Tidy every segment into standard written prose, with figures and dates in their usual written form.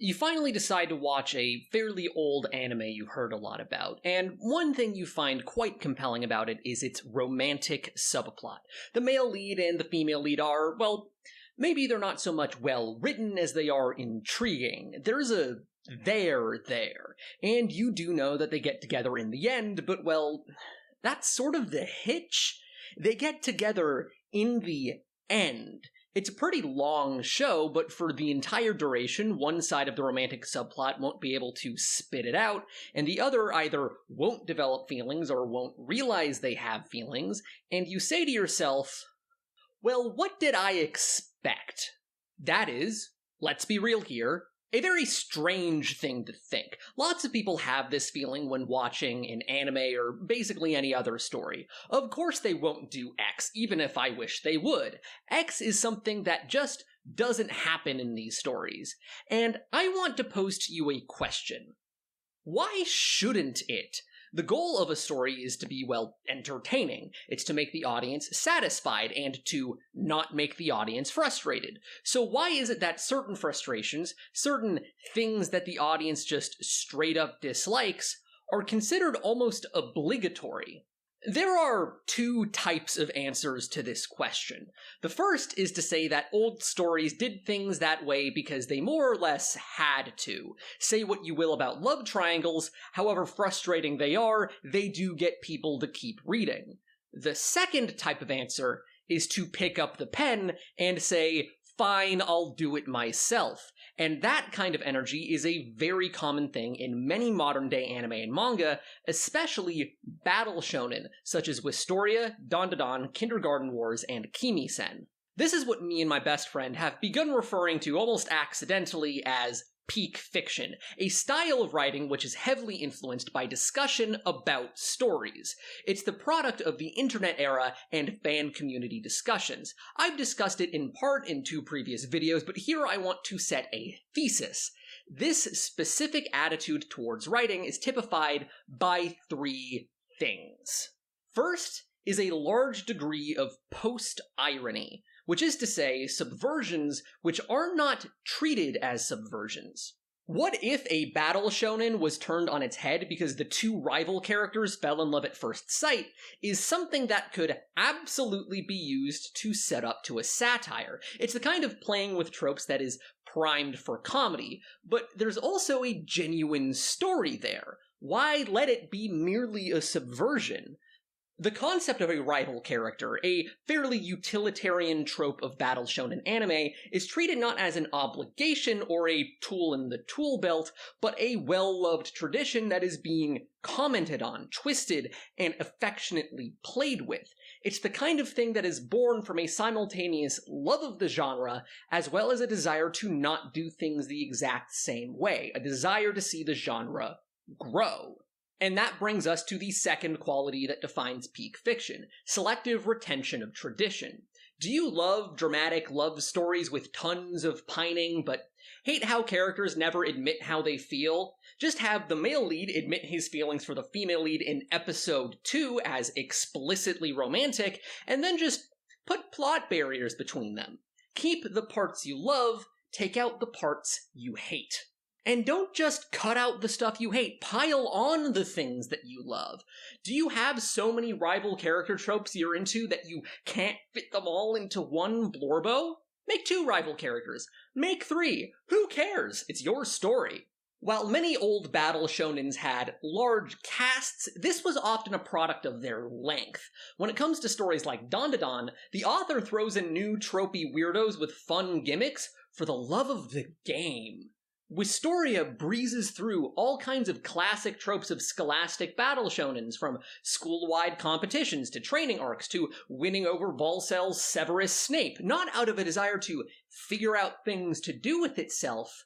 You finally decide to watch a fairly old anime you've heard a lot about, and one thing you find quite compelling about it is its romantic subplot. The male lead and the female lead are, well, maybe they're not so much well written as they are intriguing. There's a there, and you do know that they get together in the end, but well, that's sort of the hitch. They get together in the end. It's a pretty long show, but for the entire duration, one side of the romantic subplot won't be able to spit it out, and the other either won't develop feelings or won't realize they have feelings, and you say to yourself, well, what did I expect? That is, let's be real here, a very strange thing to think. Lots of people have this feeling when watching an anime or basically any other story. Of course they won't do X, even if I wish they would. X is something that just doesn't happen in these stories. And I want to pose to you a question. Why shouldn't it? The goal of a story is to be, well, entertaining. It's to make the audience satisfied and to not make the audience frustrated. So why is it that certain frustrations, certain things that the audience just straight up dislikes, are considered almost obligatory? There are two types of answers to this question. The first is to say that old stories did things that way because they more or less had to. Say what you will about love triangles, however frustrating they do get people to keep reading. The second type of answer is to pick up the pen and say, fine, I'll do it myself. And that kind of energy is a very common thing in many modern-day anime and manga, especially battle shonen, such as Wistoria, Dandadan, Kindergarten Wars, and Kimi-sen. This is what me and my best friend have begun referring to almost accidentally as peak fiction, a style of writing which is heavily influenced by discussion about stories. It's the product of the internet era and fan community discussions. I've discussed it in part in 2 previous videos, but here I want to set a thesis. This specific attitude towards writing is typified by 3 things. First is a large degree of post-irony, which is to say, subversions which are not treated as subversions. What if a battle shonen was turned on its head because the 2 rival characters fell in love at first sight is something that could absolutely be used to set up to a satire. It's the kind of playing with tropes that is primed for comedy, but there's also a genuine story there. Why let it be merely a subversion? The concept of a rival character, a fairly utilitarian trope of battle shonen anime, is treated not as an obligation or a tool in the tool belt, but a well-loved tradition that is being commented on, twisted, and affectionately played with. It's the kind of thing that is born from a simultaneous love of the genre, as well as a desire to not do things the exact same way, a desire to see the genre grow. And that brings us to the second quality that defines peak fiction, selective retention of tradition. Do you love dramatic love stories with tons of pining, but hate how characters never admit how they feel? Just have the male lead admit his feelings for the female lead in episode 2 as explicitly romantic, and then just put plot barriers between them. Keep the parts you love, take out the parts you hate. And don't just cut out the stuff you hate, pile on the things that you love. Do you have so many rival character tropes you're into that you can't fit them all into one blorbo? Make 2 rival characters. Make 3. Who cares? It's your story. While many old battle shonens had large casts, this was often a product of their length. When it comes to stories like Dandadan, the author throws in new tropey weirdos with fun gimmicks for the love of the game. Wistoria breezes through all kinds of classic tropes of scholastic battle shonens, from school-wide competitions to training arcs to winning over Volcell's Severus Snape, not out of a desire to figure out things to do with itself,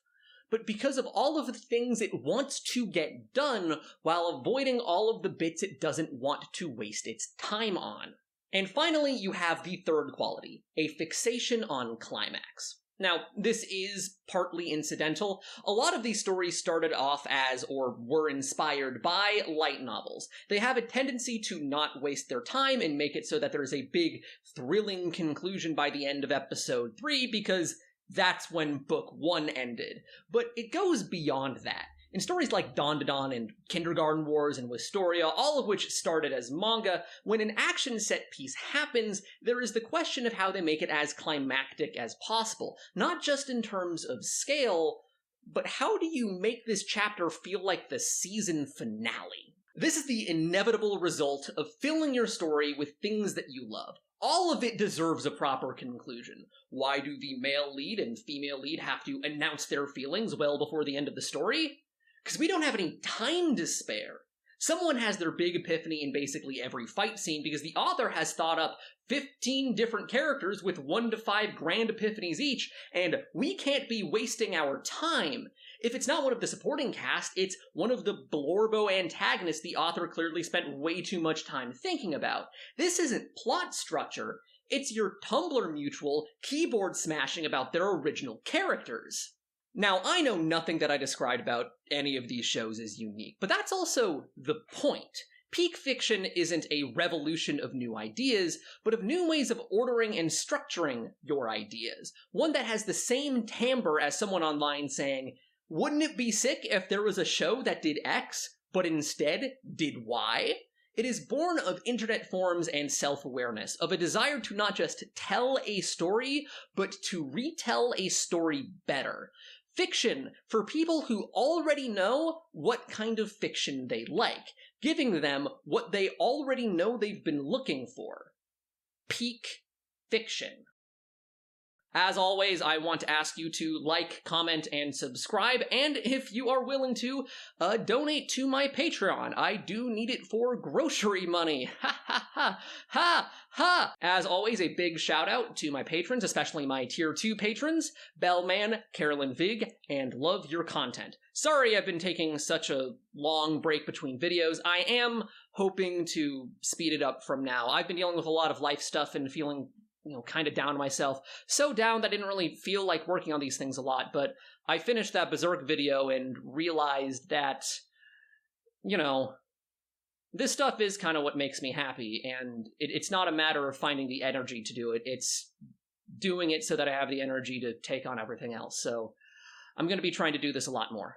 but because of all of the things it wants to get done while avoiding all of the bits it doesn't want to waste its time on. And finally, you have the third quality, a fixation on climax. Now, this is partly incidental. A lot of these stories started off as, or were inspired by, light novels. They have a tendency to not waste their time and make it so that there's a big, thrilling conclusion by the end of episode 3, because that's when book 1 ended. But it goes beyond that. In stories like Dawn to Dawn and Kindergarten Wars and Wistoria, all of which started as manga, when an action set piece happens, there is the question of how they make it as climactic as possible. Not just in terms of scale, but how do you make this chapter feel like the season finale? This is the inevitable result of filling your story with things that you love. All of it deserves a proper conclusion. Why do the male lead and female lead have to announce their feelings well before the end of the story? Because we don't have any time to spare. Someone has their big epiphany in basically every fight scene because the author has thought up 15 different characters with 1 to 5 grand epiphanies each, and we can't be wasting our time. If it's not one of the supporting cast, it's one of the Blorbo antagonists the author clearly spent way too much time thinking about. This isn't plot structure, it's your Tumblr mutual keyboard smashing about their original characters. Now, I know nothing that I described about any of these shows is unique, but that's also the point. Peak fiction isn't a revolution of new ideas, but of new ways of ordering and structuring your ideas. One that has the same timbre as someone online saying, wouldn't it be sick if there was a show that did X, but instead did Y? It is born of internet forums and self-awareness, of a desire to not just tell a story, but to retell a story better. Fiction for people who already know what kind of fiction they like, giving them what they already know they've been looking for. Peak fiction. As always, I want to ask you to like, comment, and subscribe, and if you are willing to, donate to my Patreon. I do need it for grocery money. Ha ha ha ha ha! As always, a big shout out to my patrons, especially my Tier 2 patrons, Bellman, Carolyn Vig, and love your content. Sorry I've been taking such a long break between videos. I am hoping to speed it up from now. I've been dealing with a lot of life stuff and feeling kind of down on myself. So down that I didn't really feel like working on these things a lot, but I finished that Berserk video and realized that, this stuff is kind of what makes me happy, and it's not a matter of finding the energy to do it, it's doing it so that I have the energy to take on everything else. So I'm going to be trying to do this a lot more.